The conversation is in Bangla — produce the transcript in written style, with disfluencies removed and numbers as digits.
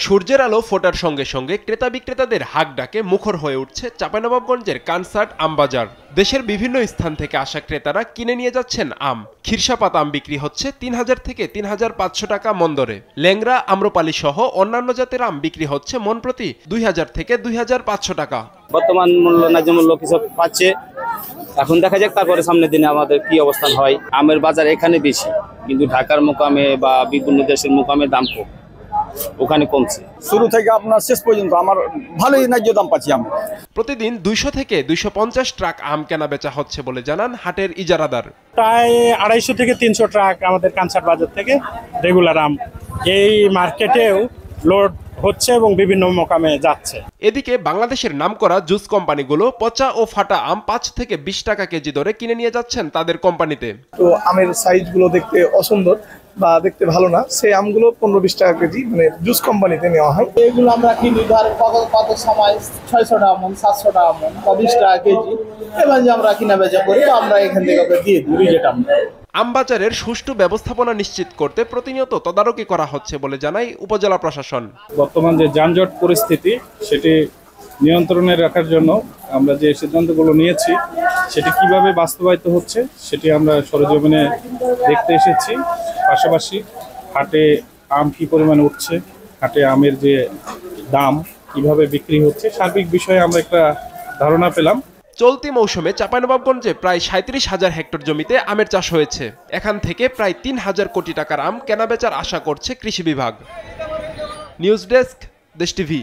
সূর্যের আলো ফোটার সঙ্গে সঙ্গে ক্রেতা বিক্রেতাদের হাক ডাকে মুখর হয়ে উঠছে চাঁপাইনবাবগঞ্জের কানসার্ট আম বাজার। দেশের বিভিন্ন স্থান থেকে আসা ক্রেতারা কিনে নিয়ে যাচ্ছেন আম। খিরসাপাত আম বিক্রি হচ্ছে ৩,০০০ থেকে ৩,৫০০ টাকা মন দরে। ল্যাংড়া, আম্রপালি সহ অন্যান্য জাতের আম বিক্রি হচ্ছে মন প্রতি ২,০০০ থেকে ২,৫০০ টাকা। বর্তমান মূল্য ন্যায্য মূল্য কিছু পাচ্ছে, এখন দেখা যাক তারপরে সামনের দিনে আমাদের কি অবস্থান হয়। আমের বাজার এখানে বেশি, কিন্তু ঢাকার মোকামে বা বিভিন্ন দেশের মোকামে দাম কম, ওখানে কমছে। শুরু থেকে আপনার শেষ পর্যন্ত আমার ভালোই ন্যায্য দাম পাচ্ছি আমি। প্রতিদিন ২০০ থেকে ২৫০ ট্রাক আম কেনা বেচা হচ্ছে বলে জানান হাটের ইজারাদার। প্রায় ২৫০ থেকে ৩০০ ট্রাক আমাদের কানসার্ট বাজার থেকে রেগুলার আম এই মার্কেটেও লোড হচ্ছে এবং বিভিন্ন মোকামে যাচ্ছে। এদিকে বাংলাদেশের নামকরা জুস কোম্পানিগুলো পচা ও ফাটা আম ৫ থেকে ২০ টাকা কেজি দরে কিনে নিয়ে যাচ্ছেন তাদের কোম্পানিতে। তো আমের সাইজগুলো দেখতে অসুন্দর বা দেখতে ভালো না, সেই আমগুলো ১৫-২০ টাকা কেজি মানে জুস কোম্পানিতে নেওয়া হয়। এগুলো আমরা কিনি ধর কত সময় ৬০০ টাকা মন, ৭০০ টাকা মন বা ২০ টাকা কেজি, এবার যে আমরা কিনা বেচা করি আমরা এখান থেকে দিয়ে দিই রিজেট আমরা। আম বাজারের সুষ্ঠু ব্যবস্থাপনা নিশ্চিত করতে প্রতিনিয়ত তদারকি করা হচ্ছে বলে জানায় উপজেলা প্রশাসন। বর্তমান যে যানজট পরিস্থিতি সেটি নিয়ন্ত্রণে রাখার জন্য আমরা যে সিদ্ধান্তগুলো নিয়েছি সেটি কিভাবে বাস্তবায়িত হচ্ছে সেটি আমরা সরেজমিনে দেখতে এসেছি। পাশাপাশি হাটে আম কি পরিমাণে উঠছে, হাটে আমের যে দাম কিভাবে বিক্রি হচ্ছে, সার্বিক বিষয়ে আমরা একটা ধারণা পেলাম। চলতি মৌসুমে চাঁপাইনবাবগঞ্জে প্রায় ৩৭,০০০ হেক্টর জমিতে আমের চাষ হয়েছে। এখান থেকে প্রায় ৩,০০০ কোটি টাকার আম কেনাবেচার আশা করছে কৃষি বিভাগ। নিউজ ডেস্ক, দেশ টিভি।